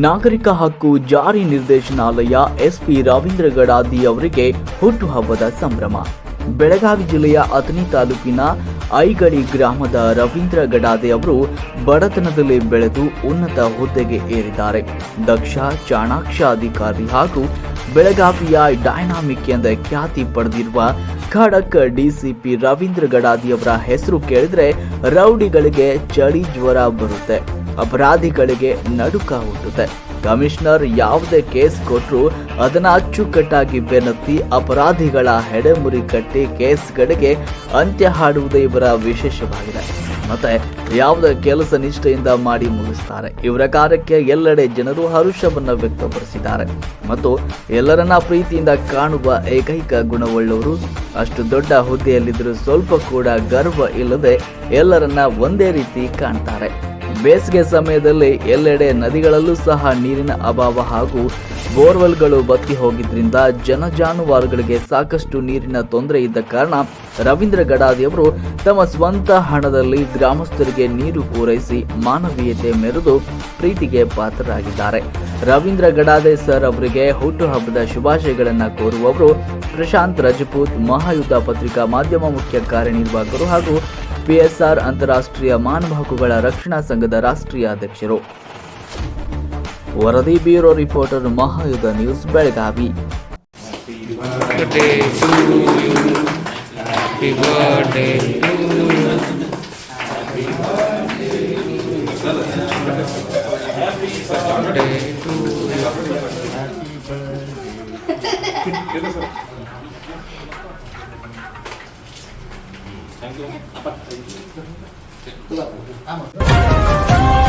ನಾಗರಿಕ ಹಕ್ಕು ಜಾರಿ ನಿರ್ದೇಶನಾಲಯ ಎಸ್ಪಿ ರವೀಂದ್ರ ಗಡಾದಿ ಅವರಿಗೆ ಹುಟ್ಟುಹಬ್ಬದ ಸಂಭ್ರಮ. ಬೆಳಗಾವಿ ಜಿಲ್ಲೆಯ ಅಥಣಿ ತಾಲೂಕಿನ ಐಗಳಿ ಗ್ರಾಮದ ರವೀಂದ್ರ ಗಡಾದಿ ಅವರು ಬಡತನದಲ್ಲಿ ಬೆಳೆದು ಉನ್ನತ ಹುದ್ದೆಗೆ ಏರಿದ್ದಾರೆ. ದಕ್ಷ, ಚಾಣಾಕ್ಷ ಅಧಿಕಾರಿ ಹಾಗೂ ಬೆಳಗಾವಿಯ ಡೈನಾಮಿಕ್ ಎಂದೇ ಖ್ಯಾತಿ ಪಡೆದಿರುವ ಖಡಕ್ ಡಿಸಿಪಿ ರವೀಂದ್ರ ಗಡಾದಿ ಅವರ ಹೆಸರು ಕೇಳಿದ್ರೆ ರೌಡಿಗಳಿಗೆ ಚಳಿ ಜ್ವರ ಬರುತ್ತೆ, ಅಪರಾಧಿಗಳಿಗೆ ನಡುಕ ಹುಟ್ಟುತ್ತೆ. ಕಮಿಷನರ್ ಯಾವುದೇ ಕೇಸ್ ಕೊಟ್ಟರು ಅದನ್ನ ಅಚ್ಚುಕಟ್ಟಾಗಿ ಬೆನ್ನತ್ತಿ ಅಪರಾಧಿಗಳ ಹೆಡೆಮುರಿ ಕಟ್ಟಿ ಕೇಸ್ಗಳಿಗೆ ಅಂತ್ಯ ಹಾಡುವುದೇ ಇವರ ವಿಶೇಷವಾಗಿದೆ. ಮತ್ತೆ ಯಾವುದೇ ಕೆಲಸ ನಿಷ್ಠೆಯಿಂದ ಮಾಡಿ ಮುಗಿಸ್ತಾರೆ. ಇವರ ಕಾರ್ಯಕ್ಕೆ ಎಲ್ಲೆಡೆ ಜನರು ಹರುಷವನ್ನ ವ್ಯಕ್ತಪಡಿಸಿದ್ದಾರೆ ಮತ್ತು ಎಲ್ಲರನ್ನ ಪ್ರೀತಿಯಿಂದ ಕಾಣುವ ಏಕೈಕ ಗುಣವುಳ್ಳವರು. ಅಷ್ಟು ದೊಡ್ಡ ಹುದ್ದೆಯಲ್ಲಿದ್ದರೂ ಸ್ವಲ್ಪ ಕೂಡ ಗರ್ವ ಇಲ್ಲದೆ ಎಲ್ಲರನ್ನ ಒಂದೇ ರೀತಿ ಕಾಣ್ತಾರೆ. ಬೇಸಿಗೆ ಸಮಯದಲ್ಲಿ ಎಲ್ಲೆಡೆ ನದಿಗಳಲ್ಲೂ ಸಹ ನೀರಿನ ಅಭಾವ ಹಾಗೂ ಬೋರ್ವೆಲ್ಗಳು ಬತ್ತಿ ಹೋಗಿದ್ರಿಂದ ಜಾನುವಾರುಗಳಿಗೆ ಸಾಕಷ್ಟು ನೀರಿನ ತೊಂದರೆ ಇದ್ದ ಕಾರಣ ರವೀಂದ್ರ ಗಡಾದಿ ಅವರು ತಮ್ಮ ಸ್ವಂತ ಹಣದಲ್ಲಿ ಗ್ರಾಮಸ್ಥರಿಗೆ ನೀರು ಪೂರೈಸಿ ಮಾನವೀಯತೆ ಮೆರೆದು ಪ್ರೀತಿಗೆ ಪಾತ್ರರಾಗಿದ್ದಾರೆ. ರವೀಂದ್ರ ಗಡಾದಿ ಸರ್ ಅವರಿಗೆ ಹುಟ್ಟುಹಬ್ಬದ ಶುಭಾಶಯಗಳನ್ನು ಕೋರುವವರು ಪ್ರಶಾಂತ್ ರಜಪೂತ್, ಮಹಾಯುದ್ಧ ಪತ್ರಿಕಾ ಮಾಧ್ಯಮ ಮುಖ್ಯ ಕಾರ್ಯನಿರ್ವಾಹಕರು ಹಾಗೂ PSR ಅಂತಾರಾಷ್ಟ್ರೀಯ ಮಾನವ ಹಕ್ಕುಗಳ ರಕ್ಷಣಾ ಸಂಘದ ರಾಷ್ಟ್ರೀಯ ಅಧ್ಯಕ್ಷರು. ವರದಿ bureau reporter, Mahayuddha news, Belagavi. Thank you.